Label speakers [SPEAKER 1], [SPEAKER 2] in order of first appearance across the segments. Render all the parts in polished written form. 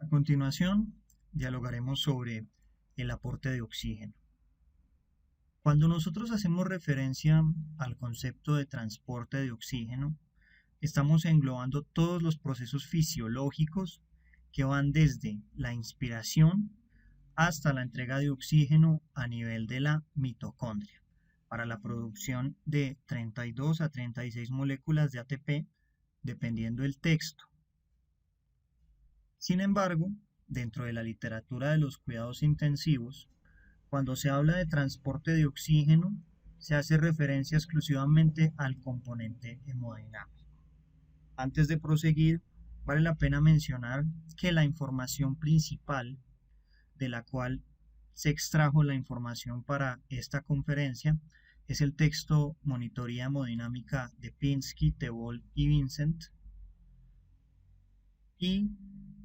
[SPEAKER 1] A continuación, dialogaremos sobre el aporte de oxígeno. Cuando nosotros hacemos referencia al concepto de transporte de oxígeno, estamos englobando todos los procesos fisiológicos que van desde la inspiración hasta la entrega de oxígeno a nivel de la mitocondria, para la producción de 32 a 36 moléculas de ATP, dependiendo del texto. Sin embargo, dentro de la literatura de los cuidados intensivos, cuando se habla de transporte de oxígeno, se hace referencia exclusivamente al componente hemodinámico. Antes de proseguir, vale la pena mencionar que la información principal de la cual se extrajo la información para esta conferencia es el texto Monitoría Hemodinámica de Pinsky, Teboul y Vincent y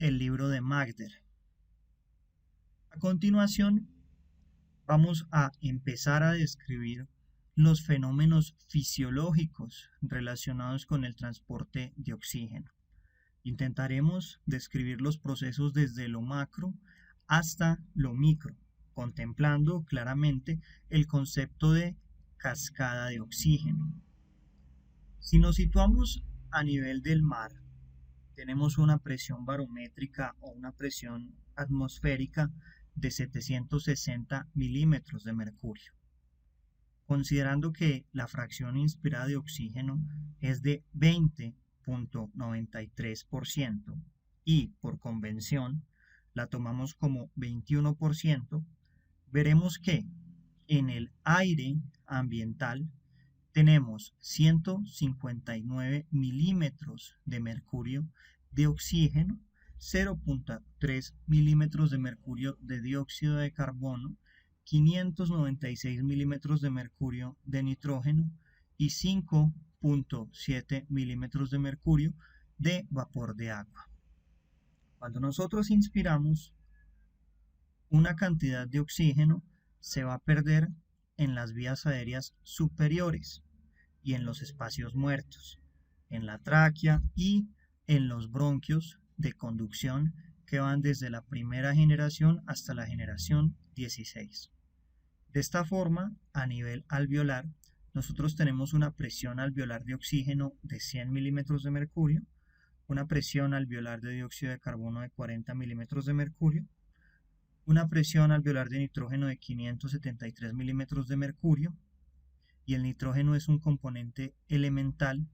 [SPEAKER 1] el libro de Magder. A continuación, vamos a empezar a describir los fenómenos fisiológicos relacionados con el transporte de oxígeno. Intentaremos describir los procesos desde lo macro hasta lo micro, contemplando claramente el concepto de cascada de oxígeno. Si nos situamos a nivel del mar, tenemos una presión barométrica o una presión atmosférica de 760 milímetros de mercurio. Considerando que la fracción inspirada de oxígeno es de 20.93% y por convención la tomamos como 21%, veremos que en el aire ambiental tenemos 159 milímetros de mercurio de oxígeno, 0.3 milímetros de mercurio de dióxido de carbono, 596 milímetros de mercurio de nitrógeno y 5.7 milímetros de mercurio de vapor de agua. Cuando nosotros inspiramos, una cantidad de oxígeno se va a perder en las vías aéreas superiores y en los espacios muertos, en la tráquea y en los bronquios de conducción que van desde la primera generación hasta la generación 16. De esta forma, a nivel alveolar, nosotros tenemos una presión alveolar de oxígeno de 100 milímetros de mercurio, una presión alveolar de dióxido de carbono de 40 milímetros de mercurio, una presión alveolar de nitrógeno de 573 milímetros de mercurio, y el nitrógeno es un componente elemental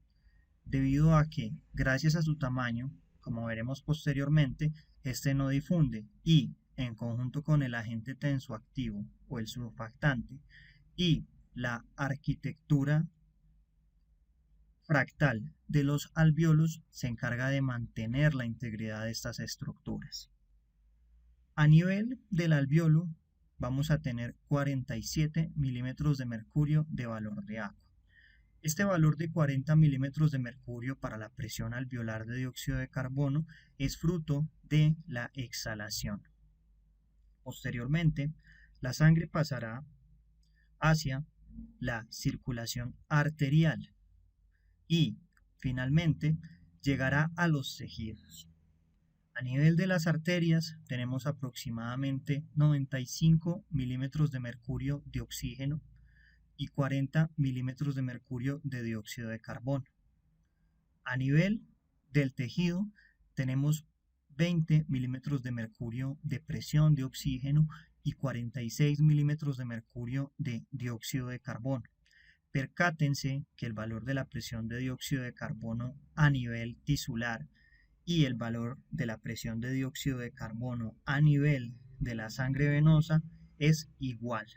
[SPEAKER 1] debido a que, gracias a su tamaño, como veremos posteriormente, este no difunde y, en conjunto con el agente tensoactivo o el surfactante y la arquitectura fractal de los alvéolos, se encarga de mantener la integridad de estas estructuras. A nivel del alvéolo vamos a tener 47 milímetros de mercurio de valor de agua. Este valor de 40 milímetros de mercurio para la presión alveolar de dióxido de carbono es fruto de la exhalación. Posteriormente, la sangre pasará hacia la circulación arterial y, finalmente, llegará a los tejidos. A nivel de las arterias tenemos aproximadamente 95 milímetros de mercurio de oxígeno y 40 milímetros de mercurio de dióxido de carbono. A nivel del tejido tenemos 20 milímetros de mercurio de presión de oxígeno y 46 milímetros de mercurio de dióxido de carbono. Percátense que el valor de la presión de dióxido de carbono a nivel tisular y el valor de la presión de dióxido de carbono a nivel de la sangre venosa es igual.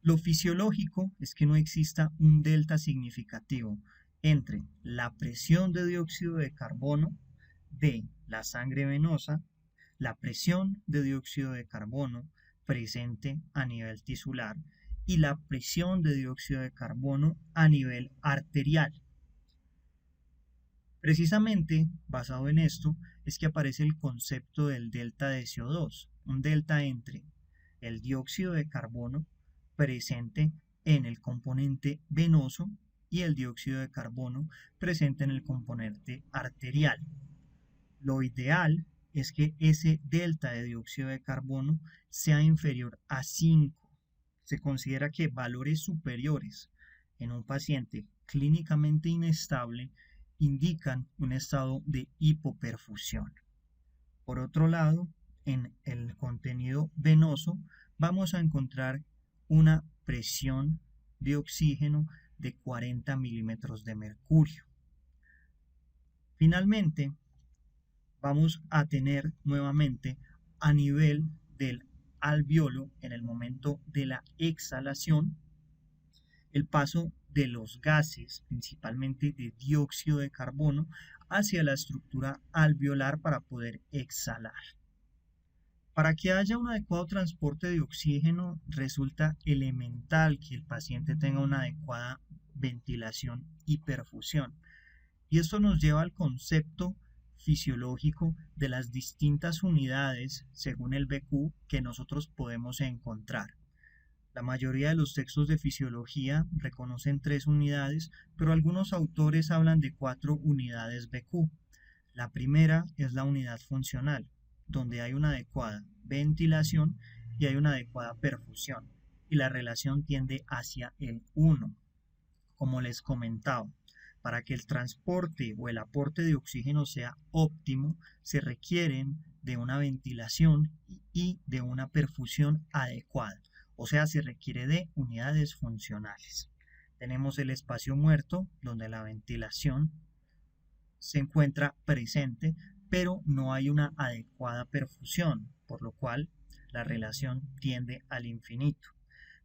[SPEAKER 1] Lo fisiológico es que no exista un delta significativo entre la presión de dióxido de carbono de la sangre venosa, la presión de dióxido de carbono presente a nivel tisular y la presión de dióxido de carbono a nivel arterial. Precisamente, basado en esto, es que aparece el concepto del delta de CO2, un delta entre el dióxido de carbono presente en el componente venoso y el dióxido de carbono presente en el componente arterial. Lo ideal es que ese delta de dióxido de carbono sea inferior a 5. Se considera que valores superiores en un paciente clínicamente inestable indican un estado de hipoperfusión. Por otro lado, en el contenido venoso vamos a encontrar una presión de oxígeno de 40 milímetros de mercurio. Finalmente, vamos a tener nuevamente a nivel del alveolo en el momento de la exhalación el paso de los gases, principalmente de dióxido de carbono, hacia la estructura alveolar para poder exhalar. Para que haya un adecuado transporte de oxígeno, resulta elemental que el paciente tenga una adecuada ventilación y perfusión. Y esto nos lleva al concepto fisiológico de las distintas unidades, según el BQ, que nosotros podemos encontrar. La mayoría de los textos de fisiología reconocen 3 unidades, pero algunos autores hablan de 4 unidades BQ. La primera es la unidad funcional, donde hay una adecuada ventilación y hay una adecuada perfusión, y la relación tiende hacia el 1. Como les comentaba, para que el transporte o el aporte de oxígeno sea óptimo, se requieren de una ventilación y de una perfusión adecuada. O sea, se requiere de unidades funcionales. Tenemos el espacio muerto, donde la ventilación se encuentra presente, pero no hay una adecuada perfusión, por lo cual la relación tiende al infinito.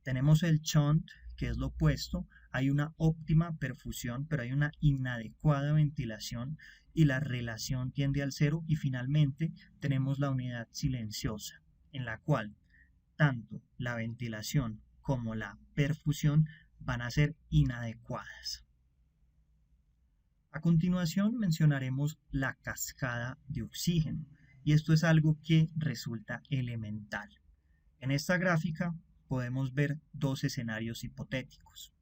[SPEAKER 1] Tenemos el shunt, que es lo opuesto, hay una óptima perfusión, pero hay una inadecuada ventilación y la relación tiende al 0. Y finalmente tenemos la unidad silenciosa, en la cual tanto la ventilación como la perfusión van a ser inadecuadas. A continuación mencionaremos la cascada de oxígeno, y esto es algo que resulta elemental. En esta gráfica podemos ver 2 escenarios hipotéticos.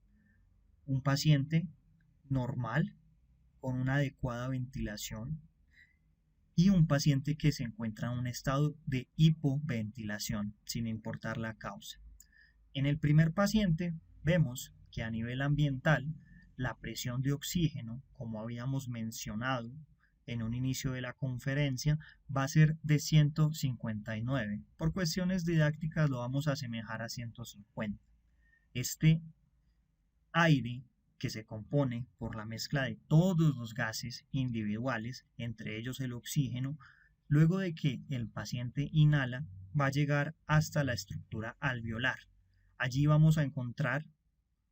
[SPEAKER 1] Un paciente normal con una adecuada ventilación y un paciente que se encuentra en un estado de hipoventilación, sin importar la causa. En el primer paciente vemos que a nivel ambiental la presión de oxígeno, como habíamos mencionado en un inicio de la conferencia, va a ser de 159. Por cuestiones didácticas lo vamos a asemejar a 150. Este aire, que se compone por la mezcla de todos los gases individuales, entre ellos el oxígeno, luego de que el paciente inhala, va a llegar hasta la estructura alveolar. Allí vamos a encontrar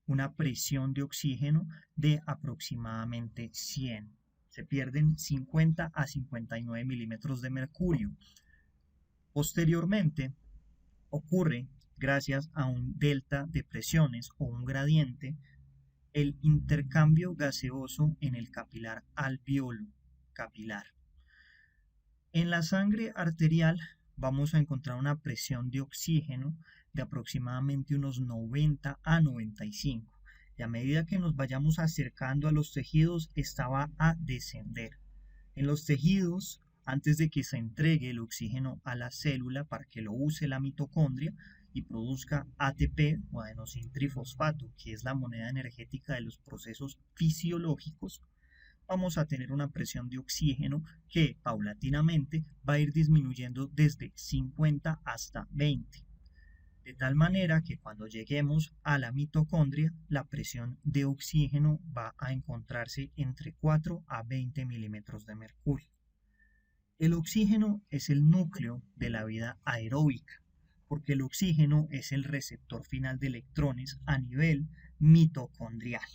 [SPEAKER 1] una presión de oxígeno de aproximadamente 100. Se pierden 50 a 59 milímetros de mercurio. Posteriormente, ocurre, gracias a un delta de presiones o un gradiente, el intercambio gaseoso en el capilar alveolo capilar. En la sangre arterial vamos a encontrar una presión de oxígeno de aproximadamente unos 90 a 95. Y a medida que nos vayamos acercando a los tejidos, esta va a descender. En los tejidos, antes de que se entregue el oxígeno a la célula para que lo use la mitocondria y produzca ATP o adenosintrifosfato, que es la moneda energética de los procesos fisiológicos, vamos a tener una presión de oxígeno que paulatinamente va a ir disminuyendo desde 50 hasta 20. De tal manera que cuando lleguemos a la mitocondria, la presión de oxígeno va a encontrarse entre 4 a 20 milímetros de mercurio. El oxígeno es el núcleo de la vida aeróbica, porque el oxígeno es el receptor final de electrones a nivel mitocondrial.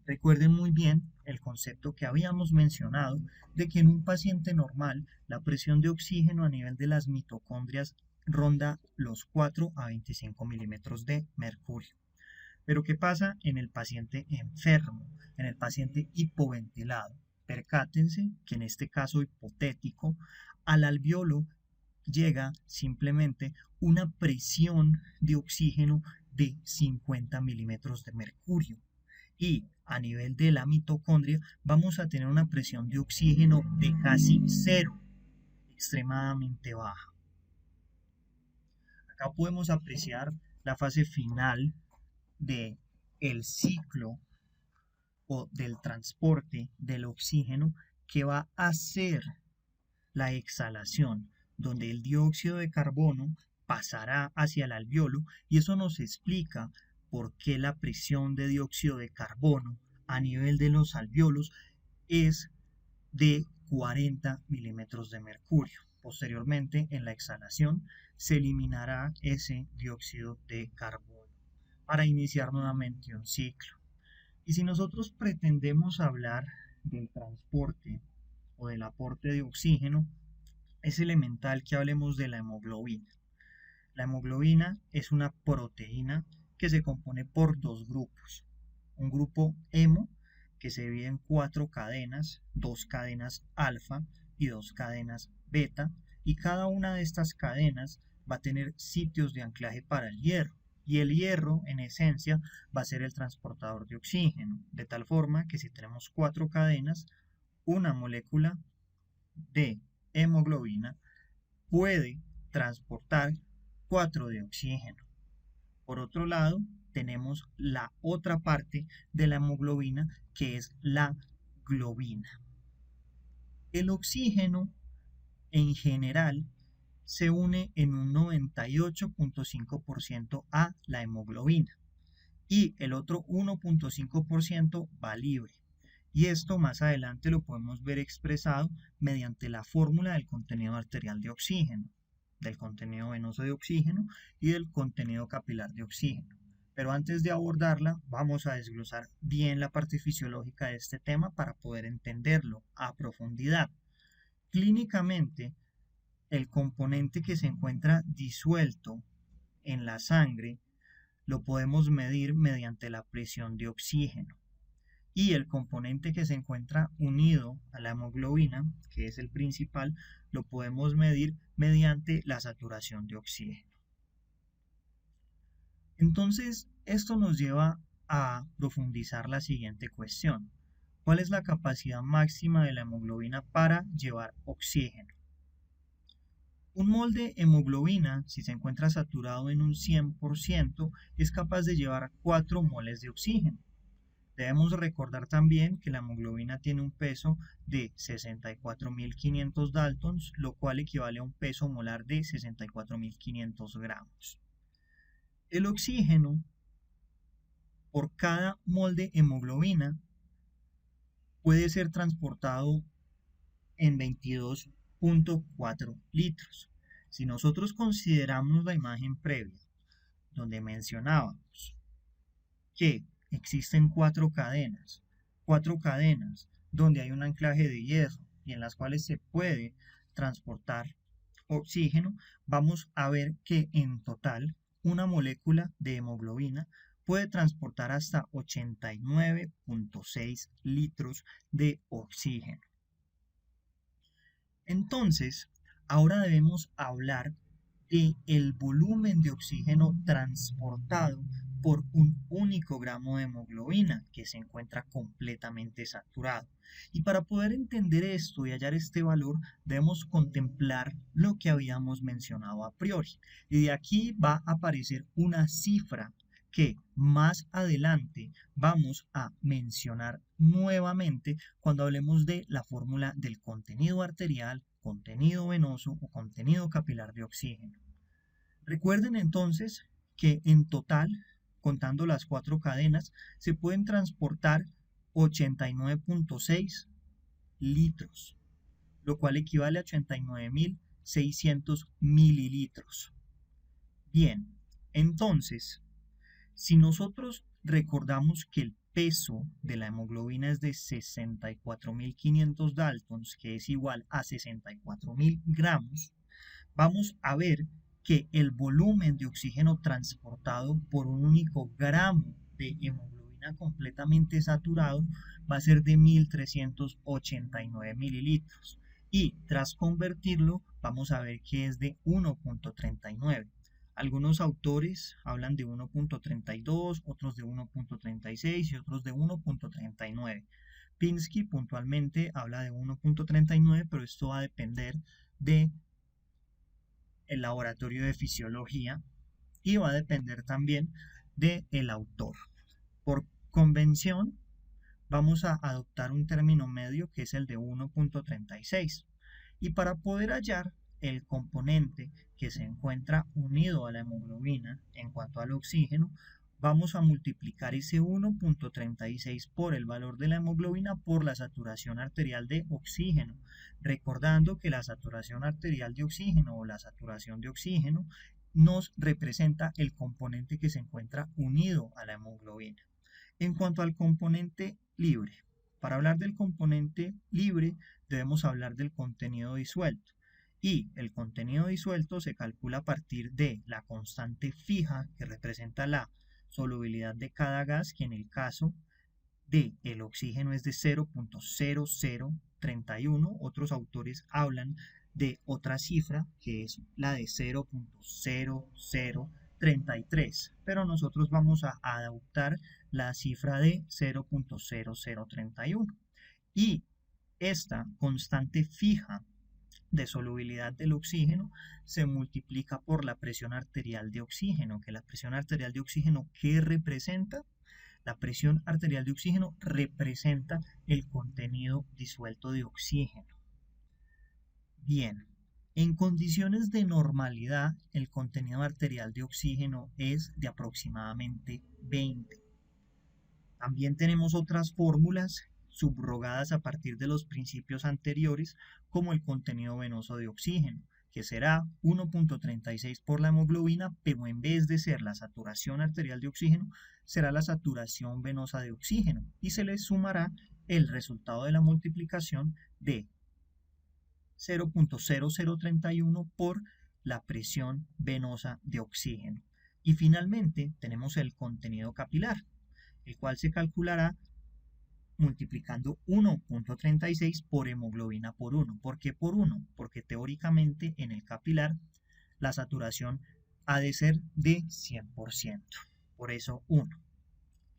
[SPEAKER 1] Recuerden muy bien el concepto que habíamos mencionado de que en un paciente normal la presión de oxígeno a nivel de las mitocondrias ronda los 4 a 25 milímetros de mercurio. Pero ¿qué pasa en el paciente enfermo, en el paciente hipoventilado? Percátense que en este caso hipotético, al alveolo llega simplemente una presión de oxígeno de 50 milímetros de mercurio. Y a nivel de la mitocondria vamos a tener una presión de oxígeno de casi 0. extremadamente baja. Acá podemos apreciar la fase final de el ciclo o del transporte del oxígeno que va a hacer la exhalación, donde el dióxido de carbono pasará hacia el alveolo y eso nos explica por qué la presión de dióxido de carbono a nivel de los alveolos es de 40 milímetros de mercurio. Posteriormente, en la exhalación, se eliminará ese dióxido de carbono para iniciar nuevamente un ciclo. Y si nosotros pretendemos hablar del transporte o del aporte de oxígeno, es elemental que hablemos de la hemoglobina. La hemoglobina es una proteína que se compone por dos grupos. Un grupo hemo, que se divide en 4 cadenas, 2 cadenas alfa y 2 cadenas beta, y cada una de estas cadenas va a tener sitios de anclaje para el hierro. Y el hierro, en esencia, va a ser el transportador de oxígeno, de tal forma que si tenemos 4 cadenas, una molécula de hemoglobina puede transportar 4 de oxígeno. Por otro lado, tenemos la otra parte de la hemoglobina que es la globina. El oxígeno en general se une en un 98.5% a la hemoglobina y el otro 1.5% va libre. Y esto más adelante lo podemos ver expresado mediante la fórmula del contenido arterial de oxígeno, del contenido venoso de oxígeno y del contenido capilar de oxígeno. Pero antes de abordarla, vamos a desglosar bien la parte fisiológica de este tema para poder entenderlo a profundidad. Clínicamente, el componente que se encuentra disuelto en la sangre lo podemos medir mediante la presión de oxígeno. Y el componente que se encuentra unido a la hemoglobina, que es el principal, lo podemos medir mediante la saturación de oxígeno. Entonces, esto nos lleva a profundizar la siguiente cuestión. ¿Cuál es la capacidad máxima de la hemoglobina para llevar oxígeno? Un mol de hemoglobina, si se encuentra saturado en un 100%, es capaz de llevar 4 moles de oxígeno. Debemos recordar también que la hemoglobina tiene un peso de 64.500 daltons, lo cual equivale a un peso molar de 64.500 gramos. El oxígeno, por cada mol de hemoglobina, puede ser transportado en 22.4 litros. Si nosotros consideramos la imagen previa, donde mencionábamos que existen 4 cadenas donde hay un anclaje de hierro y en las cuales se puede transportar oxígeno, vamos a ver que en total una molécula de hemoglobina puede transportar hasta 89.6 litros de oxígeno. Entonces, ahora debemos hablar del volumen de oxígeno transportado por un único gramo de hemoglobina que se encuentra completamente saturado. Y para poder entender esto y hallar este valor, debemos contemplar lo que habíamos mencionado a priori. Y de aquí va a aparecer una cifra que más adelante vamos a mencionar nuevamente cuando hablemos de la fórmula del contenido arterial, contenido venoso o contenido capilar de oxígeno. Recuerden entonces que en total, contando las 4 cadenas, se pueden transportar 89.6 litros, lo cual equivale a 89.600 mililitros. Bien, entonces, si nosotros recordamos que el peso de la hemoglobina es de 64.500 daltons, que es igual a 64.000 gramos, vamos a ver que el volumen de oxígeno transportado por un único gramo de hemoglobina completamente saturado va a ser de 1.389 mililitros. Y tras convertirlo, vamos a ver que es de 1.39. Algunos autores hablan de 1.32, otros de 1.36 y otros de 1.39. Pinsky puntualmente habla de 1.39, pero esto va a depender del laboratorio de fisiología y va a depender también del autor. Por convención, vamos a adoptar un término medio que es el de 1.36. Y para poder hallar el componente que se encuentra unido a la hemoglobina en cuanto al oxígeno, vamos a multiplicar ese 1.36 por el valor de la hemoglobina por la saturación arterial de oxígeno, recordando que la saturación arterial de oxígeno o la saturación de oxígeno nos representa el componente que se encuentra unido a la hemoglobina. En cuanto al componente libre, para hablar del componente libre debemos hablar del contenido disuelto. Y el contenido disuelto se calcula a partir de la constante fija que representa la solubilidad de cada gas, que en el caso del oxígeno es de 0.0031. Otros autores hablan de otra cifra que es la de 0.0033, pero nosotros vamos a adoptar la cifra de 0.0031. Y esta constante fija de solubilidad del oxígeno se multiplica por la presión arterial de oxígeno, que la presión arterial de oxígeno, ¿qué representa? La presión arterial de oxígeno representa el contenido disuelto de oxígeno. Bien, en condiciones de normalidad, el contenido arterial de oxígeno es de aproximadamente 20. También tenemos otras fórmulas subrogadas a partir de los principios anteriores, como el contenido venoso de oxígeno, que será 1.36 por la hemoglobina, pero en vez de ser la saturación arterial de oxígeno, será la saturación venosa de oxígeno, y se le sumará el resultado de la multiplicación de 0.0031 por la presión venosa de oxígeno. Y finalmente tenemos el contenido capilar, el cual se calculará multiplicando 1.36 por hemoglobina por 1. ¿Por qué por 1? Porque teóricamente en el capilar la saturación ha de ser de 100%. Por eso 1.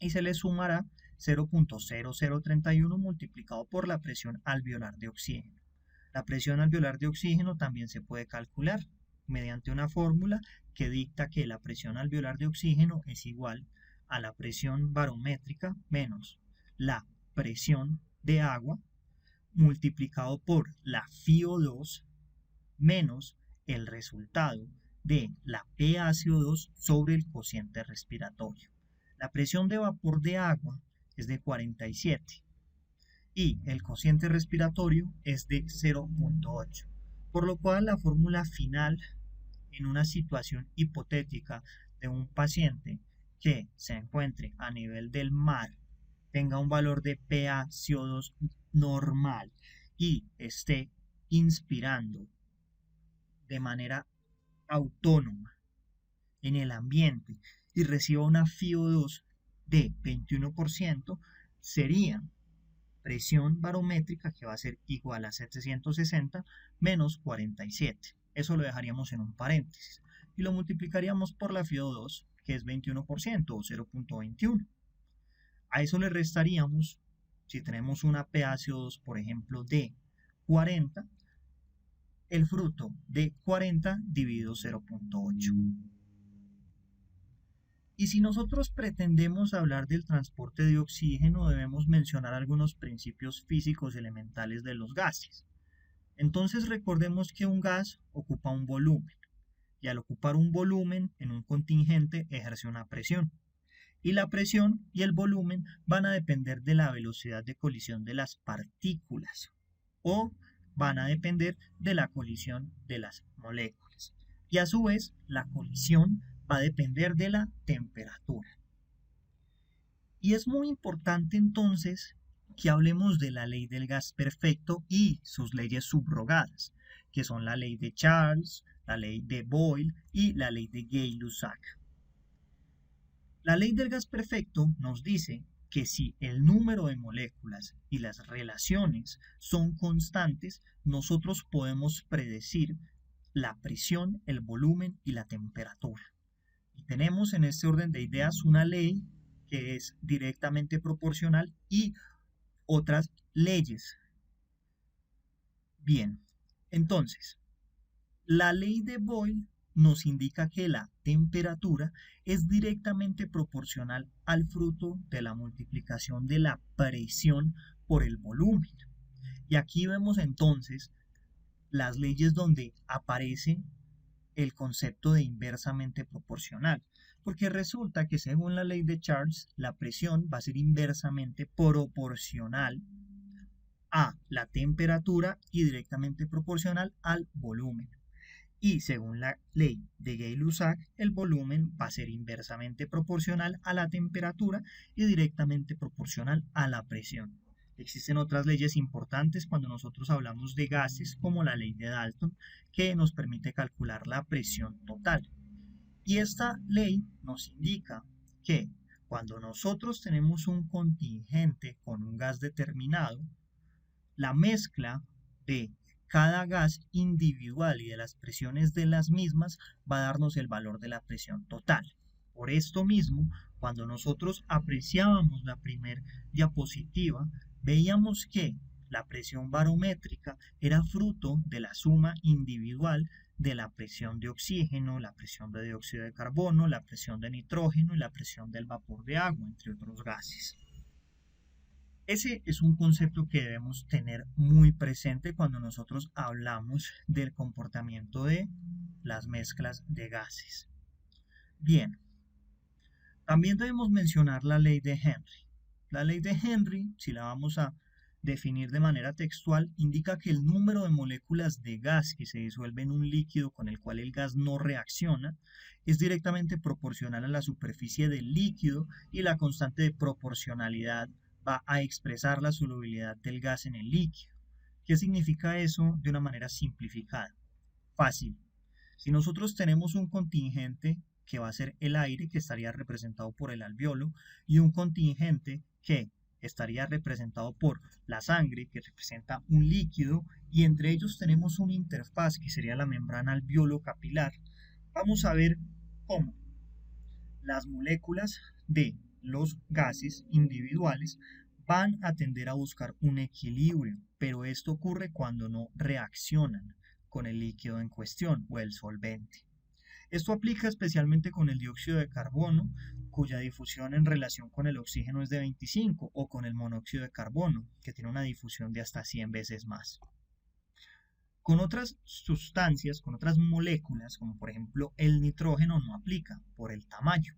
[SPEAKER 1] Y se le sumará 0.0031 multiplicado por la presión alveolar de oxígeno. La presión alveolar de oxígeno también se puede calcular mediante una fórmula que dicta que la presión alveolar de oxígeno es igual a la presión barométrica menos la presión de agua multiplicado por la FiO2 menos el resultado de la PaCO2 sobre el cociente respiratorio. La presión de vapor de agua es de 47 y el cociente respiratorio es de 0.8, por lo cual la fórmula final en una situación hipotética de un paciente que se encuentre a nivel del mar, tenga un valor de PaCO2 normal y esté inspirando de manera autónoma en el ambiente y reciba una FiO2 de 21%, sería presión barométrica que va a ser igual a 760 menos 47. Eso lo dejaríamos en un paréntesis y lo multiplicaríamos por la FiO2, que es 21% o 0.21. A eso le restaríamos, si tenemos una PaCO2, por ejemplo, de 40, el fruto de 40 dividido 0.8. Y si nosotros pretendemos hablar del transporte de oxígeno, debemos mencionar algunos principios físicos elementales de los gases. Entonces recordemos que un gas ocupa un volumen, y al ocupar un volumen en un contingente ejerce una presión. Y la presión y el volumen van a depender de la velocidad de colisión de las partículas, o van a depender de la colisión de las moléculas. Y a su vez, la colisión va a depender de la temperatura. Y es muy importante entonces que hablemos de la ley del gas perfecto y sus leyes subrogadas, que son la ley de Charles, la ley de Boyle y la ley de Gay-Lussac. La ley del gas perfecto nos dice que si el número de moléculas y las relaciones son constantes, nosotros podemos predecir la presión, el volumen y la temperatura. Y tenemos en este orden de ideas una ley que es directamente proporcional y otras leyes. Bien, entonces, la ley de Boyle nos indica que la temperatura es directamente proporcional al fruto de la multiplicación de la presión por el volumen. Y aquí vemos entonces las leyes donde aparece el concepto de inversamente proporcional, porque resulta que según la ley de Charles, la presión va a ser inversamente proporcional a la temperatura y directamente proporcional al volumen. Y según la ley de Gay-Lussac, el volumen va a ser inversamente proporcional a la temperatura y directamente proporcional a la presión. Existen otras leyes importantes cuando nosotros hablamos de gases, como la ley de Dalton, que nos permite calcular la presión total. Y esta ley nos indica que cuando nosotros tenemos un contingente con un gas determinado, la mezcla de cada gas individual y de las presiones de las mismas va a darnos el valor de la presión total. Por esto mismo, cuando nosotros apreciábamos la primera diapositiva, veíamos que la presión barométrica era fruto de la suma individual de la presión de oxígeno, la presión de dióxido de carbono, la presión de nitrógeno y la presión del vapor de agua, entre otros gases. Ese es un concepto que debemos tener muy presente cuando nosotros hablamos del comportamiento de las mezclas de gases. Bien, también debemos mencionar la ley de Henry. La ley de Henry, si la vamos a definir de manera textual, indica que el número de moléculas de gas que se disuelve en un líquido con el cual el gas no reacciona es directamente proporcional a la superficie del líquido y la constante de proporcionalidad va a expresar la solubilidad del gas en el líquido. ¿Qué significa eso de una manera simplificada? Fácil. Si nosotros tenemos un contingente que va a ser el aire, que estaría representado por el alveolo, y un contingente que estaría representado por la sangre, que representa un líquido, y entre ellos tenemos una interfaz que sería la membrana alveolo capilar, vamos a ver cómo las moléculas de los gases individuales van a tender a buscar un equilibrio, pero esto ocurre cuando no reaccionan con el líquido en cuestión o el solvente. Esto aplica especialmente con el dióxido de carbono, cuya difusión en relación con el oxígeno es de 25, o con el monóxido de carbono, que tiene una difusión de hasta 100 veces más. Con otras sustancias, con otras moléculas, como por ejemplo el nitrógeno, no aplica por el tamaño.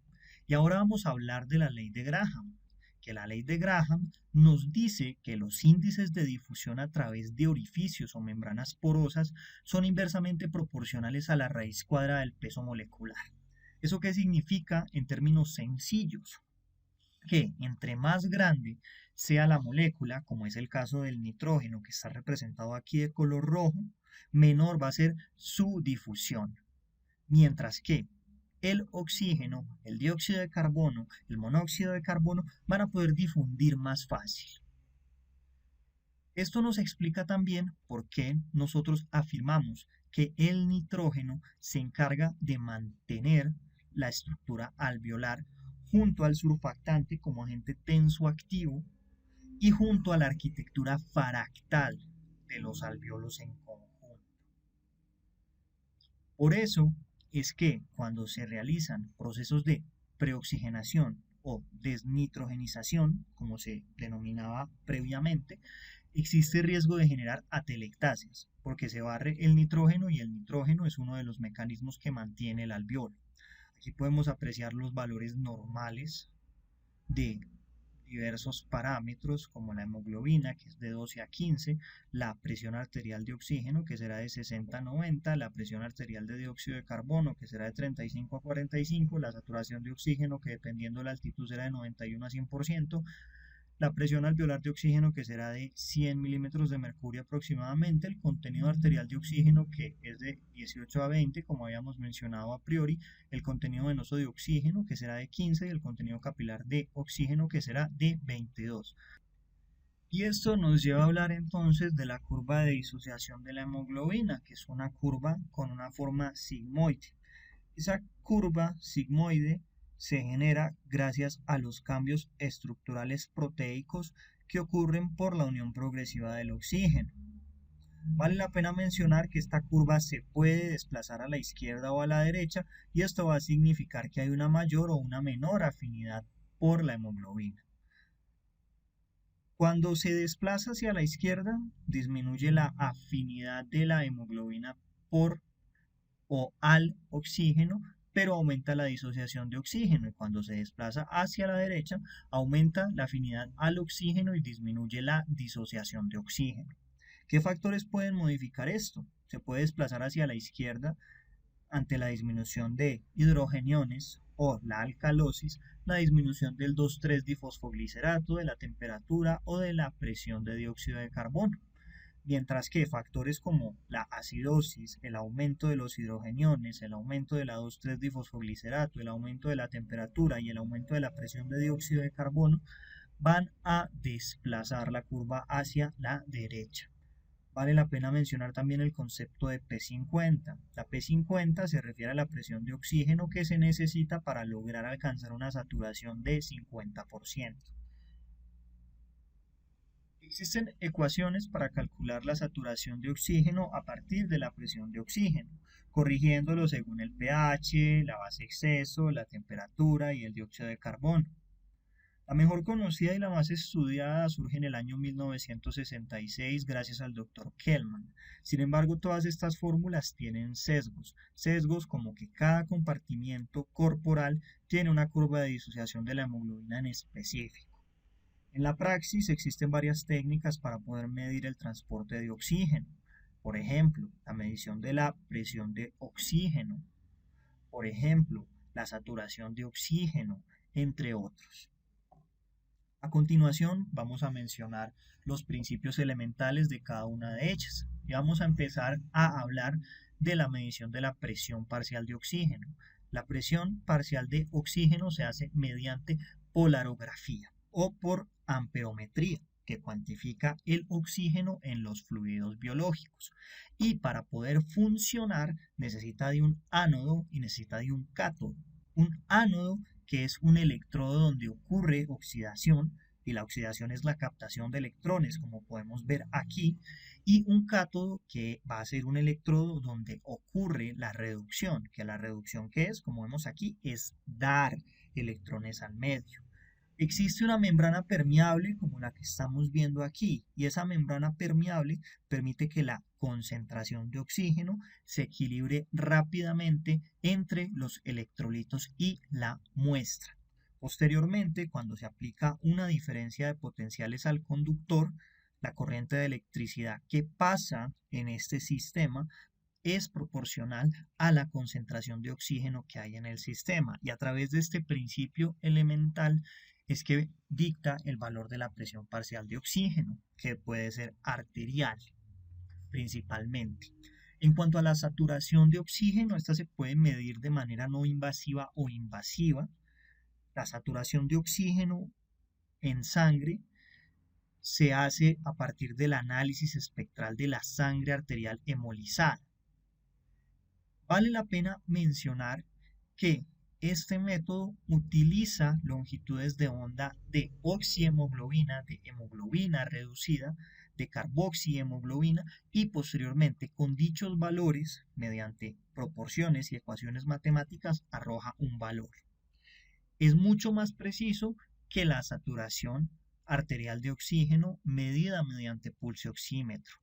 [SPEAKER 1] Y ahora vamos a hablar de la ley de Graham, que la ley de Graham nos dice que los índices de difusión a través de orificios o membranas porosas son inversamente proporcionales a la raíz cuadrada del peso molecular. ¿Eso qué significa en términos sencillos? Que entre más grande sea la molécula, como es el caso del nitrógeno que está representado aquí de color rojo, menor va a ser su difusión. Mientras que el oxígeno, el dióxido de carbono, el monóxido de carbono van a poder difundir más fácil. Esto nos explica también por qué nosotros afirmamos que el nitrógeno se encarga de mantener la estructura alveolar junto al surfactante como agente tensoactivo y junto a la arquitectura fractal de los alveolos en conjunto. Por eso es que cuando se realizan procesos de preoxigenación o desnitrogenización, como se denominaba previamente, existe riesgo de generar atelectasias, porque se barre el nitrógeno y el nitrógeno es uno de los mecanismos que mantiene el alveolo. Aquí podemos apreciar los valores normales de diversos parámetros como la hemoglobina, que es de 12 a 15, la presión arterial de oxígeno, que será de 60 a 90, la presión arterial de dióxido de carbono, que será de 35 a 45, la saturación de oxígeno, que dependiendo de la altitud será de 91 a 100%, la presión alveolar de oxígeno, que será de 100 milímetros de mercurio aproximadamente, el contenido arterial de oxígeno, que es de 18 a 20, como habíamos mencionado a priori, el contenido venoso de oxígeno, que será de 15, y el contenido capilar de oxígeno, que será de 22. Y esto nos lleva a hablar entonces de la curva de disociación de la hemoglobina, que es una curva con una forma sigmoide. Esa curva sigmoide se genera gracias a los cambios estructurales proteicos que ocurren por la unión progresiva del oxígeno. Vale la pena mencionar que esta curva se puede desplazar a la izquierda o a la derecha y esto va a significar que hay una mayor o una menor afinidad por la hemoglobina. Cuando se desplaza hacia la izquierda, disminuye la afinidad de la hemoglobina por o al oxígeno, pero aumenta la disociación de oxígeno. Y cuando se desplaza hacia la derecha, aumenta la afinidad al oxígeno y disminuye la disociación de oxígeno. ¿Qué factores pueden modificar esto? Se puede desplazar hacia la izquierda ante la disminución de hidrogeniones o la alcalosis, la disminución del 2,3-difosfoglicerato, de la temperatura o de la presión de dióxido de carbono. Mientras que factores como la acidosis, el aumento de los hidrogeniones, el aumento de la 2,3-difosfoglicerato, el aumento de la temperatura y el aumento de la presión de dióxido de carbono van a desplazar la curva hacia la derecha. Vale la pena mencionar también el concepto de P50. La P50 se refiere a la presión de oxígeno que se necesita para lograr alcanzar una saturación de 50%. Existen ecuaciones para calcular la saturación de oxígeno a partir de la presión de oxígeno, corrigiéndolo según el pH, la base exceso, la temperatura y el dióxido de carbono. La mejor conocida y la más estudiada surge en el año 1966 gracias al Dr. Kellman. Sin embargo, todas estas fórmulas tienen sesgos como que cada compartimiento corporal tiene una curva de disociación de la hemoglobina en específico. En la praxis existen varias técnicas para poder medir el transporte de oxígeno. Por ejemplo, la medición de la presión de oxígeno. Por ejemplo, la saturación de oxígeno, entre otros. A continuación vamos a mencionar los principios elementales de cada una de ellas y vamos a empezar a hablar de la medición de la presión parcial de oxígeno. La presión parcial de oxígeno se hace mediante polarografía o por amperometría, que cuantifica el oxígeno en los fluidos biológicos. Y para poder funcionar necesita de un ánodo y necesita de un cátodo. Un ánodo que es un electrodo donde ocurre oxidación, y la oxidación es la captación de electrones, como podemos ver aquí, y un cátodo que va a ser un electrodo donde ocurre la reducción, que la reducción que es, como vemos aquí, es dar electrones al medio. Existe una membrana permeable como la que estamos viendo aquí y esa membrana permeable permite que la concentración de oxígeno se equilibre rápidamente entre los electrolitos y la muestra. Posteriormente, cuando se aplica una diferencia de potenciales al conductor, la corriente de electricidad que pasa en este sistema es proporcional a la concentración de oxígeno que hay en el sistema y a través de este principio elemental es que dicta el valor de la presión parcial de oxígeno, que puede ser arterial principalmente. En cuanto a la saturación de oxígeno, esta se puede medir de manera no invasiva o invasiva. La saturación de oxígeno en sangre se hace a partir del análisis espectral de la sangre arterial hemolizada. Vale la pena mencionar que este método utiliza longitudes de onda de oxihemoglobina, de hemoglobina reducida, de carboxihemoglobina y posteriormente con dichos valores, mediante proporciones y ecuaciones matemáticas, arroja un valor. Es mucho más preciso que la saturación arterial de oxígeno medida mediante pulsioxímetro.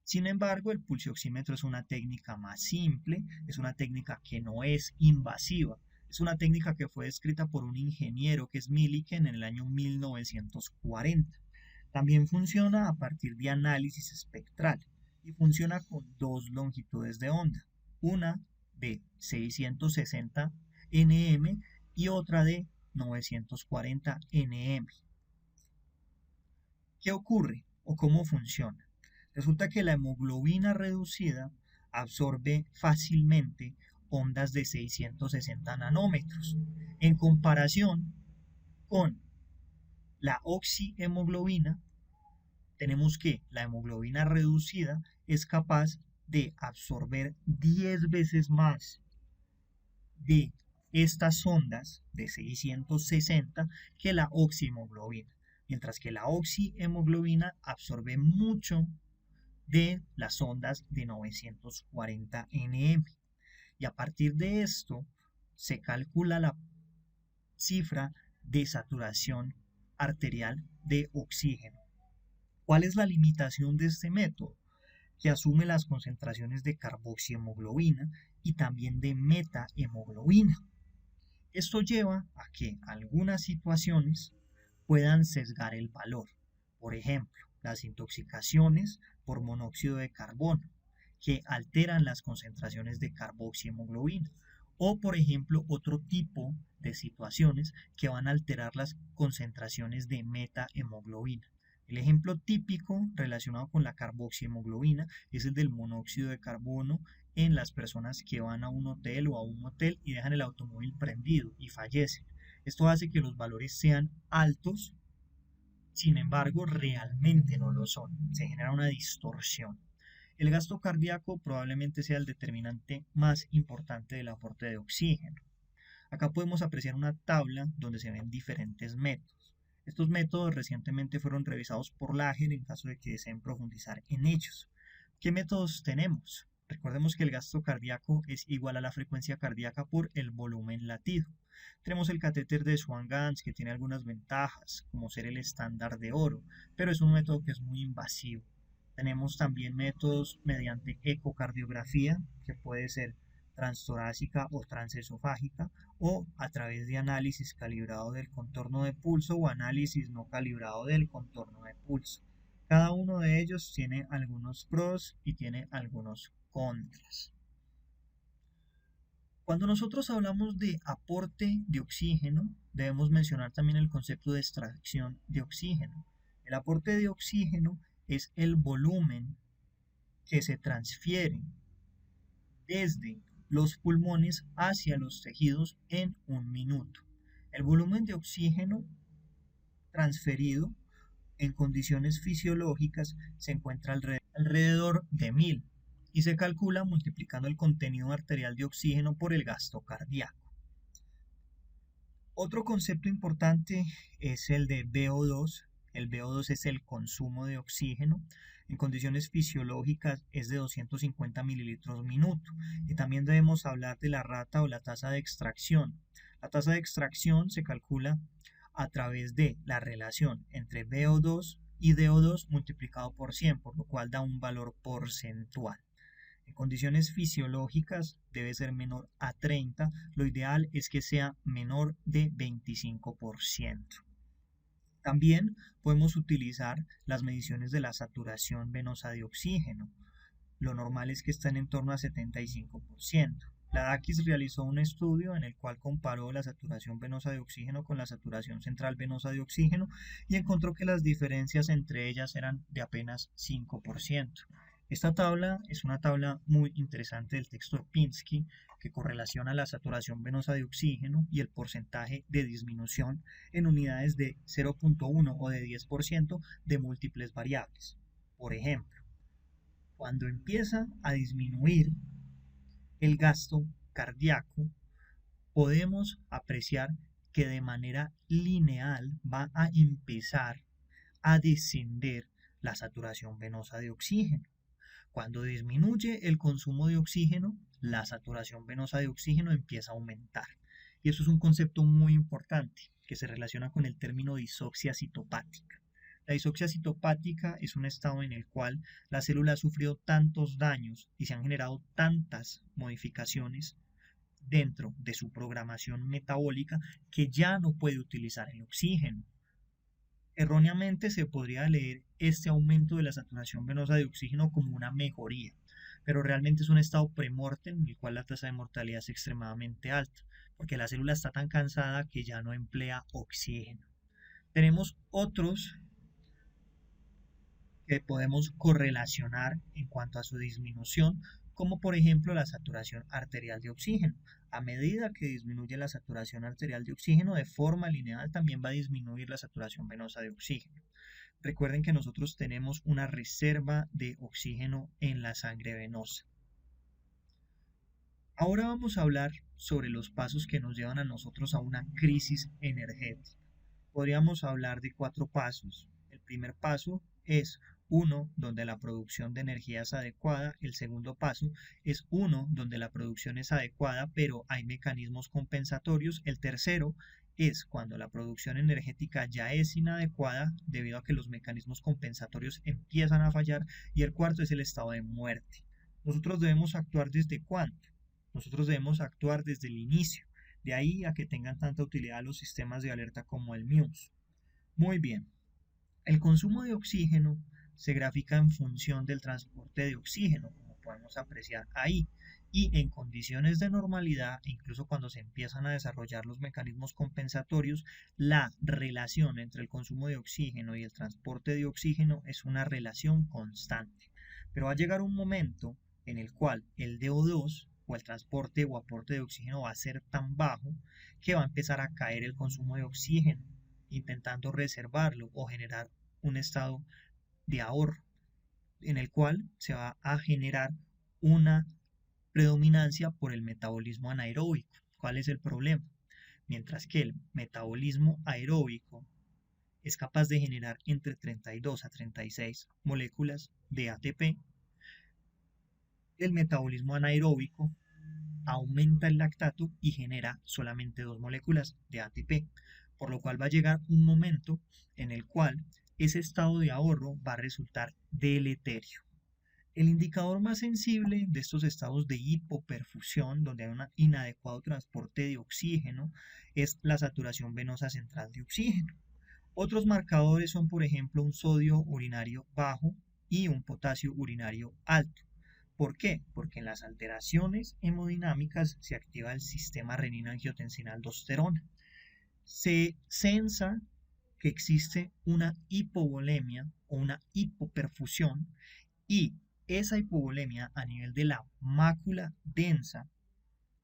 [SPEAKER 1] Sin embargo, el pulsioxímetro es una técnica más simple, es una técnica que no es invasiva, es una técnica que fue descrita por un ingeniero que es Millikan en el año 1940. También funciona a partir de análisis espectral y funciona con dos longitudes de onda, una de 660 nm y otra de 940 nm. ¿Qué ocurre o cómo funciona? Resulta que la hemoglobina reducida absorbe fácilmente ondas de 660 nanómetros, en comparación con la oxihemoglobina. Tenemos que la hemoglobina reducida es capaz de absorber 10 veces más de estas ondas de 660 que la oxihemoglobina. mientras que la oxihemoglobina absorbe mucho de las ondas de 940 nm. Y a partir de esto se calcula la cifra de saturación arterial de oxígeno. ¿Cuál es la limitación de este método? Que asume las concentraciones de carboxihemoglobina y también de metahemoglobina. Esto lleva a que algunas situaciones puedan sesgar el valor. Por ejemplo, las intoxicaciones por monóxido de carbono, que alteran las concentraciones de carboxihemoglobina. O, por ejemplo, otro tipo de situaciones que van a alterar las concentraciones de metahemoglobina. El ejemplo típico relacionado con la carboxihemoglobina es el del monóxido de carbono en las personas que van a un hotel o a un motel y dejan el automóvil prendido y fallecen. Esto hace que los valores sean altos, sin embargo, realmente no lo son. Se genera una distorsión. El gasto cardíaco probablemente sea el determinante más importante del aporte de oxígeno. Acá podemos apreciar una tabla donde se ven diferentes métodos. Estos métodos recientemente fueron revisados por Lager en caso de que deseen profundizar en ellos. ¿Qué métodos tenemos? Recordemos que el gasto cardíaco es igual a la frecuencia cardíaca por el volumen latido. Tenemos el catéter de Swan-Ganz que tiene algunas ventajas, como ser el estándar de oro, pero es un método que es muy invasivo. Tenemos también métodos mediante ecocardiografía, que puede ser transtorácica o transesofágica, o a través de análisis calibrado del contorno de pulso o análisis no calibrado del contorno de pulso. Cada uno de ellos tiene algunos pros y tiene algunos contras. Cuando nosotros hablamos de aporte de oxígeno, debemos mencionar también el concepto de extracción de oxígeno. El aporte de oxígeno es el volumen que se transfiere desde los pulmones hacia los tejidos en un minuto. El volumen de oxígeno transferido en condiciones fisiológicas se encuentra alrededor de 1000 y se calcula multiplicando el contenido arterial de oxígeno por el gasto cardíaco. Otro concepto importante es el de VO2. El VO2 es el consumo de oxígeno. En condiciones fisiológicas es de 250 mililitros minuto. Y también debemos hablar de la rata o la tasa de extracción. La tasa de extracción se calcula a través de la relación entre VO2 y DO2 multiplicado por 100, por lo cual da un valor porcentual. En condiciones fisiológicas debe ser menor a 30, lo ideal es que sea menor de 25%. También podemos utilizar las mediciones de la saturación venosa de oxígeno. Lo normal es que estén en torno a 75%. La DAKIS realizó un estudio en el cual comparó la saturación venosa de oxígeno con la saturación central venosa de oxígeno y encontró que las diferencias entre ellas eran de apenas 5%. Esta tabla es una tabla muy interesante del texto de Pinsky que correlaciona la saturación venosa de oxígeno y el porcentaje de disminución en unidades de 0.1 o de 10% de múltiples variables. Por ejemplo, cuando empieza a disminuir el gasto cardíaco, podemos apreciar que de manera lineal va a empezar a descender la saturación venosa de oxígeno. Cuando disminuye el consumo de oxígeno, la saturación venosa de oxígeno empieza a aumentar. Y eso es un concepto muy importante que se relaciona con el término disoxia citopática. La disoxia citopática es un estado en el cual la célula ha sufrido tantos daños y se han generado tantas modificaciones dentro de su programación metabólica que ya no puede utilizar el oxígeno. Erróneamente se podría leer este aumento de la saturación venosa de oxígeno como una mejoría, pero realmente es un estado premortem en el cual la tasa de mortalidad es extremadamente alta, porque la célula está tan cansada que ya no emplea oxígeno. Tenemos otros que podemos correlacionar en cuanto a su disminución, como por ejemplo la saturación arterial de oxígeno. A medida que disminuye la saturación arterial de oxígeno, de forma lineal también va a disminuir la saturación venosa de oxígeno. Recuerden que nosotros tenemos una reserva de oxígeno en la sangre venosa. Ahora vamos a hablar sobre los pasos que nos llevan a nosotros a una crisis energética. Podríamos hablar de 4 pasos. El primer paso es uno donde la producción de energía es adecuada. El segundo paso es uno donde la producción es adecuada, pero hay mecanismos compensatorios. El tercero es cuando la producción energética ya es inadecuada debido a que los mecanismos compensatorios empiezan a fallar. Y el cuarto es el estado de muerte. Nosotros debemos actuar desde cuándo? Nosotros debemos actuar desde el inicio. De ahí a que tengan tanta utilidad los sistemas de alerta como el MUSE. Muy bien, el consumo de oxígeno se grafica en función del transporte de oxígeno, como podemos apreciar ahí, y en condiciones de normalidad, incluso cuando se empiezan a desarrollar los mecanismos compensatorios, la relación entre el consumo de oxígeno y el transporte de oxígeno es una relación constante. Pero va a llegar un momento en el cual el DO2 o el transporte o aporte de oxígeno va a ser tan bajo que va a empezar a caer el consumo de oxígeno, intentando reservarlo o generar un estado de ahorro en el cual se va a generar una predominancia por el metabolismo anaeróbico. ¿Cuál es el problema? Mientras que el metabolismo aeróbico es capaz de generar entre 32 a 36 moléculas de ATP, el metabolismo anaeróbico aumenta el lactato y genera solamente 2 moléculas de ATP, por lo cual va a llegar un momento en el cual ese estado de ahorro va a resultar deleterio. El indicador más sensible de estos estados de hipoperfusión, donde hay un inadecuado transporte de oxígeno, es la saturación venosa central de oxígeno. Otros marcadores son, por ejemplo, un sodio urinario bajo y un potasio urinario alto. ¿Por qué? Porque en las alteraciones hemodinámicas se activa el sistema renina-angiotensina-aldosterona. Se sensa que existe una hipovolemia o una hipoperfusión y esa hipovolemia a nivel de la mácula densa,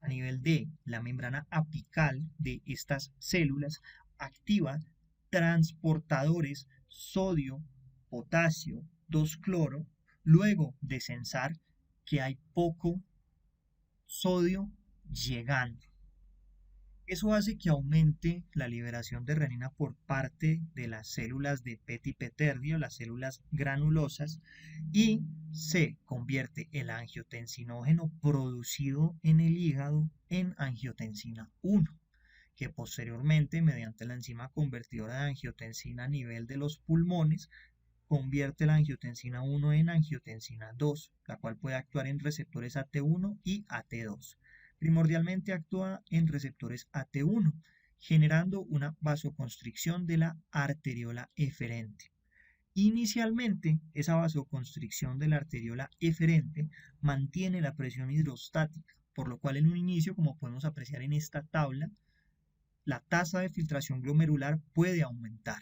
[SPEAKER 1] a nivel de la membrana apical de estas células, activa transportadores sodio, potasio, 2-cloro, luego de sensar que hay poco sodio llegando. Eso hace que aumente la liberación de renina por parte de las células de petipeterdio, las células granulosas, y se convierte el angiotensinógeno producido en el hígado en angiotensina 1, que posteriormente, mediante la enzima convertidora de angiotensina a nivel de los pulmones, convierte la angiotensina 1 en angiotensina 2, la cual puede actuar en receptores AT1 y AT2. Primordialmente actúa en receptores AT1, generando una vasoconstricción de la arteriola eferente. Inicialmente, esa vasoconstricción de la arteriola eferente mantiene la presión hidrostática, por lo cual en un inicio, como podemos apreciar en esta tabla, la tasa de filtración glomerular puede aumentar.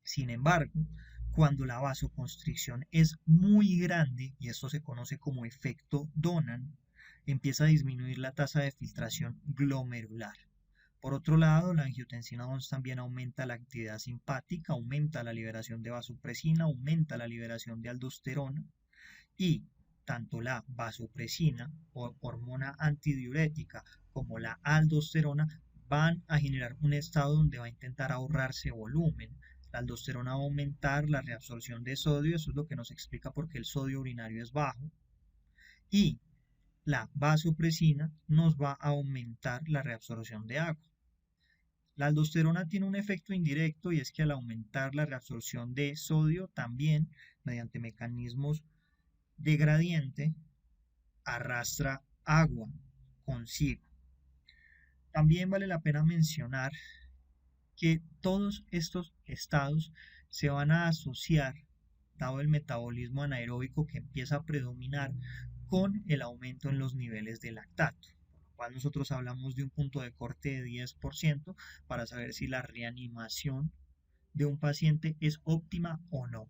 [SPEAKER 1] Sin embargo, cuando la vasoconstricción es muy grande, y esto se conoce como efecto Donan, empieza a disminuir la tasa de filtración glomerular. Por otro lado, la angiotensina 2 también aumenta la actividad simpática, aumenta la liberación de vasopresina, aumenta la liberación de aldosterona y tanto la vasopresina o hormona antidiurética como la aldosterona van a generar un estado donde va a intentar ahorrarse volumen. La aldosterona va a aumentar la reabsorción de sodio, eso es lo que nos explica por qué el sodio urinario es bajo, y la vasopresina nos va a aumentar la reabsorción de agua. La aldosterona tiene un efecto indirecto y es que al aumentar la reabsorción de sodio también, mediante mecanismos de gradiente, arrastra agua consigo. También vale la pena mencionar que todos estos estados se van a asociar, dado el metabolismo anaeróbico que empieza a predominar, con el aumento en los niveles de lactato, por lo cual nosotros hablamos de un punto de corte de 10% para saber si la reanimación de un paciente es óptima o no.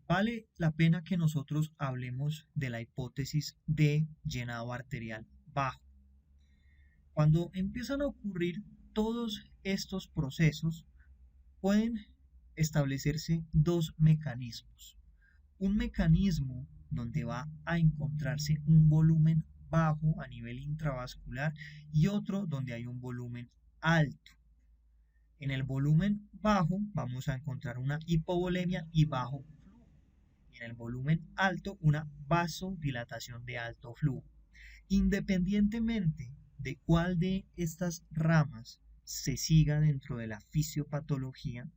[SPEAKER 1] Vale la pena que nosotros hablemos de la hipótesis de llenado arterial bajo. Cuando empiezan a ocurrir todos estos procesos, pueden establecerse dos mecanismos. Un mecanismo donde va a encontrarse un volumen bajo a nivel intravascular y otro donde hay un volumen alto. En el volumen bajo vamos a encontrar una hipovolemia y bajo flujo. Y en el volumen alto una vasodilatación de alto flujo. Independientemente de cuál de estas ramas se siga dentro de la fisiopatología,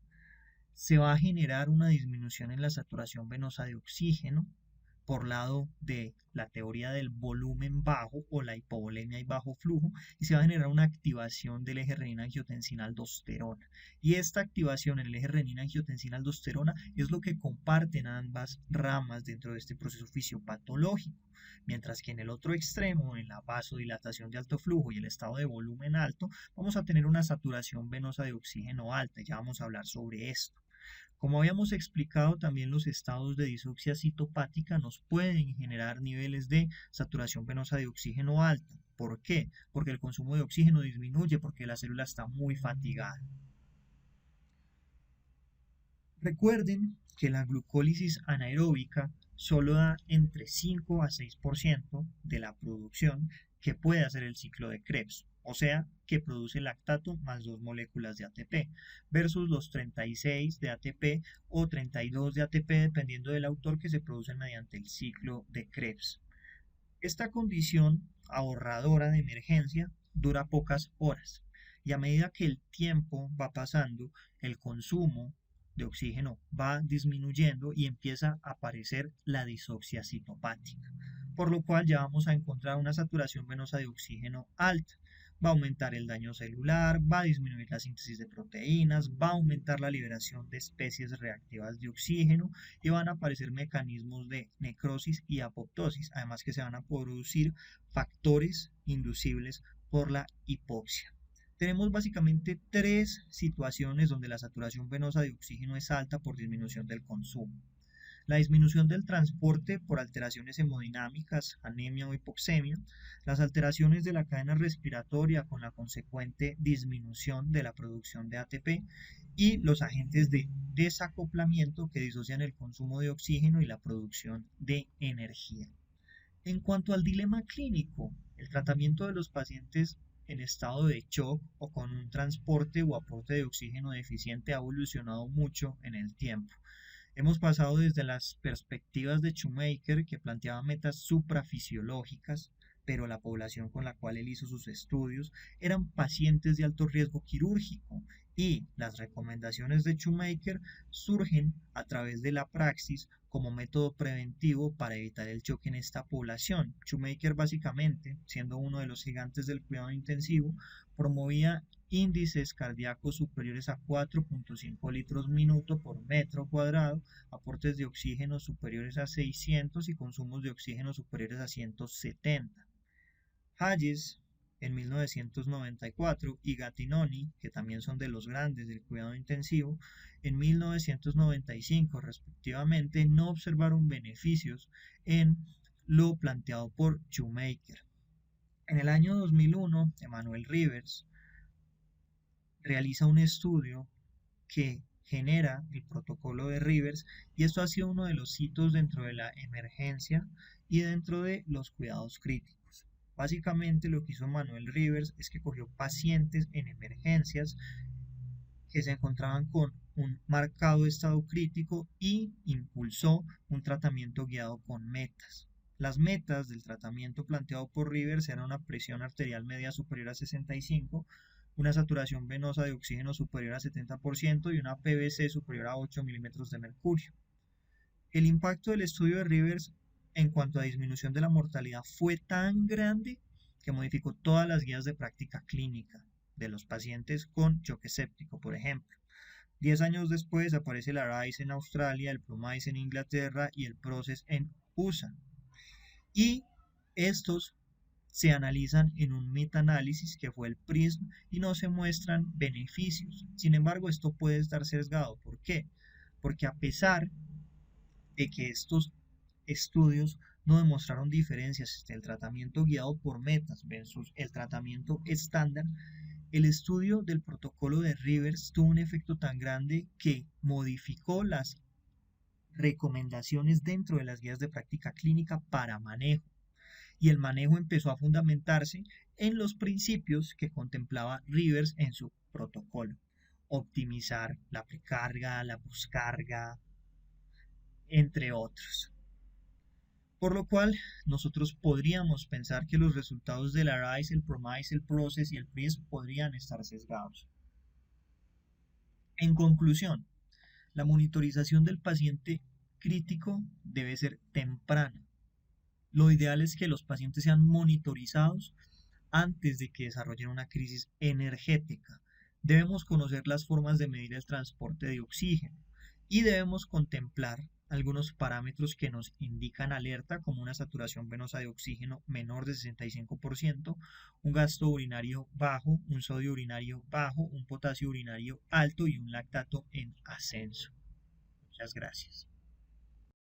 [SPEAKER 1] se va a generar una disminución en la saturación venosa de oxígeno por lado de la teoría del volumen bajo o la hipovolemia y bajo flujo, y se va a generar una activación del eje renina-angiotensina-aldosterona. Y esta activación en el eje renina-angiotensina-aldosterona es lo que comparten ambas ramas dentro de este proceso fisiopatológico. Mientras que en el otro extremo, en la vasodilatación de alto flujo y el estado de volumen alto, vamos a tener una saturación venosa de oxígeno alta. Ya vamos a hablar sobre esto. Como habíamos explicado, también los estados de disoxia citopática nos pueden generar niveles de saturación venosa de oxígeno alta. ¿Por qué? Porque el consumo de oxígeno disminuye porque la célula está muy fatigada. Recuerden que la glucólisis anaeróbica solo da entre 5 a 6% de la producción que puede hacer el ciclo de Krebs, o sea, que produce lactato más 2 moléculas de ATP, versus los 36 de ATP o 32 de ATP, dependiendo del autor, que se producen mediante el ciclo de Krebs. Esta condición ahorradora de emergencia dura pocas horas, y a medida que el tiempo va pasando, el consumo de oxígeno va disminuyendo y empieza a aparecer la disoxia citopática, por lo cual ya vamos a encontrar una saturación venosa de oxígeno alta. Va a aumentar el daño celular, va a disminuir la síntesis de proteínas, va a aumentar la liberación de especies reactivas de oxígeno y van a aparecer mecanismos de necrosis y apoptosis, además que se van a producir factores inducibles por la hipoxia. Tenemos básicamente tres situaciones donde la saturación venosa de oxígeno es alta por disminución del consumo. La disminución del transporte por alteraciones hemodinámicas, anemia o hipoxemia, las alteraciones de la cadena respiratoria con la consecuente disminución de la producción de ATP y los agentes de desacoplamiento que disocian el consumo de oxígeno y la producción de energía. En cuanto al dilema clínico, el tratamiento de los pacientes en estado de shock o con un transporte o aporte de oxígeno deficiente ha evolucionado mucho en el tiempo. Hemos pasado desde las perspectivas de Shoemaker, que planteaba metas suprafisiológicas, pero la población con la cual él hizo sus estudios eran pacientes de alto riesgo quirúrgico, y las recomendaciones de Shoemaker surgen a través de la praxis como método preventivo para evitar el choque en esta población. Shoemaker, básicamente, siendo uno de los gigantes del cuidado intensivo, promovía índices cardíacos superiores a 4.5 litros minuto por metro cuadrado, aportes de oxígeno superiores a 600 y consumos de oxígeno superiores a 170. Hayes en 1994 y Gattinoni, que también son de los grandes del cuidado intensivo, en 1995 respectivamente, no observaron beneficios en lo planteado por Shoemaker. En el año 2001, Emanuel Rivers realiza un estudio que genera el protocolo de Rivers, y esto ha sido uno de los hitos dentro de la emergencia y dentro de los cuidados críticos. Básicamente lo que hizo Manuel Rivers es que cogió pacientes en emergencias que se encontraban con un marcado estado crítico y impulsó un tratamiento guiado con metas. Las metas del tratamiento planteado por Rivers eran una presión arterial media superior a 65, una saturación venosa de oxígeno superior a 70% y una PVC superior a 8 milímetros de mercurio. El impacto del estudio de Rivers en cuanto a disminución de la mortalidad fue tan grande que modificó todas las guías de práctica clínica de los pacientes con choque séptico, por ejemplo. 10 años después aparece el ARISE en Australia, el PROMISE en Inglaterra y el PROCESS en USA. Y estos se analizan en un metaanálisis que fue el PRISM y no se muestran beneficios. Sin embargo, esto puede estar sesgado. ¿Por qué? Porque a pesar de que estos estudios no demostraron diferencias entre el tratamiento guiado por metas versus el tratamiento estándar, el estudio del protocolo de Rivers tuvo un efecto tan grande que modificó las recomendaciones dentro de las guías de práctica clínica para manejo, y el manejo empezó a fundamentarse en los principios que contemplaba Rivers en su protocolo. optimizar la precarga, la poscarga, entre otros. Por lo cual, nosotros podríamos pensar que los resultados del ARISE, el PROMISE, el PROCESS y el PRISM podrían estar sesgados. En conclusión, la monitorización del paciente crítico debe ser temprana. Lo ideal es que los pacientes sean monitorizados antes de que desarrollen una crisis energética. Debemos conocer las formas de medir el transporte de oxígeno y debemos contemplar algunos parámetros que nos indican alerta, como una saturación venosa de oxígeno menor de 65%, un gasto urinario bajo, un sodio urinario bajo, un potasio urinario alto y un lactato en ascenso. Muchas gracias.